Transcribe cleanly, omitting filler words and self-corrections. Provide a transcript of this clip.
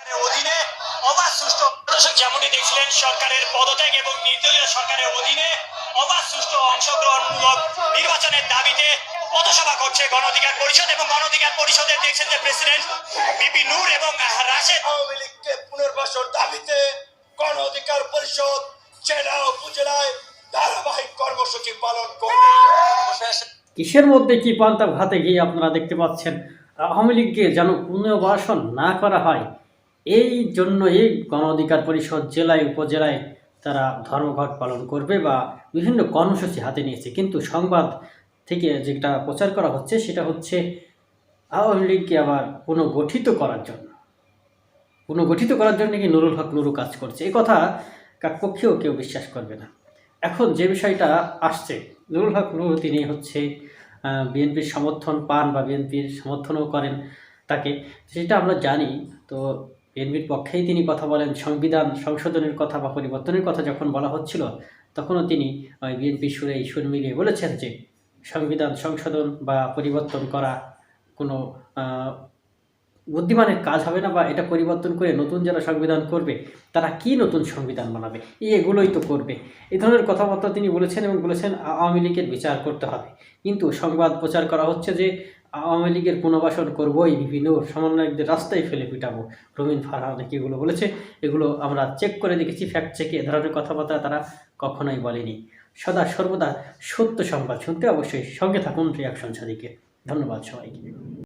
অধীনে অবাধ সুষ্ঠু দর্শক যেমনটি দেখছিলেন সরকারের পদত্যাগ এবং নির্দলীয় সরকারের অধীনে অবাধ সুষ্ঠু অংশগ্রহণমূলক নির্বাচনের দাবিতে পথসভা করছে গণ অধিকার পরিষদ এবং গণ অধিকার পরিষদের দেখছেন যে প্রেসিডেন্ট বিপি নূর এবং রাশেদ। আওয়ামী লীগকে পুনর্বাসন দাবিতে গণ অধিকার পরিষদ জেলা উপজেলায় ধারাবাহিক কর্মসূচি পালন করবে। কিসের মধ্যে কি পান্তা ভাতে গিয়ে আপনারা দেখতে পাচ্ছেন আওয়ামী লীগকে যেন পুনর্বাসন না করা হয়, এই জন্য এই গণ অধিকার পরিষদ জেলায় উপজেলায় তারা ধর্মঘট পালন করবে বা বিভিন্ন কর্মসূচি হাতে নিয়েছে। কিন্তু সংবাদ থেকে যেটা প্রচার করা হচ্ছে সেটা হচ্ছে আওয়ামী লীগকে আবার পুনর্গঠিত করার জন্য কি নুরুল হক নুরু কাজ করছে। এই কথা কাকপক্ষেও কেউ বিশ্বাস করবে না। এখন যে বিষয়টা আসছে, নুরুল হক নুরু তিনি হচ্ছে বিএনপির সমর্থন পান বা বিএনপির সমর্থনও করেন তাকে, সেটা আমরা জানি। তো বিএনপির পক্ষেই তিনি কথা বলেন। সংবিধান সংশোধনের কথা বা পরিবর্তনের কথা যখন বলা হচ্ছিল তখনও তিনি বিএনপির সুর মিলিয়ে বলেছেন যে সংবিধান সংশোধন বা পরিবর্তন করা কোনো বুদ্ধিমানের কাজ হবে না, বা এটা পরিবর্তন করে নতুন যারা সংবিধান করবে তারা কি নতুন সংবিধান বানাবে, এগুলোই তো করবে। এই ধরনের কথাবার্তা তিনি বলেছেন এবং বলেছেন আওয়ামী লীগের বিচার করতে হবে। কিন্তু সংবাদ প্রচার করা হচ্ছে যে আওয়ামী লীগের পুনর্বাসন করবো, এই বিভিন্ন সমন্বয়কদের রাস্তায় ফেলে পিটাবো। রবিন ফারহান নাকি এগুলো বলেছে, এগুলো আমরা চেক করে দেখেছি, ফ্যাক্ট চেকে এ ধরনের কথাবার্তা তারা কখনোই বলেনি। সদা সর্বদা সত্য সংবাদ শুনতে অবশ্যই সঙ্গে থাকুন রিয়াকশন সাদিকে। ধন্যবাদ সবাইকে।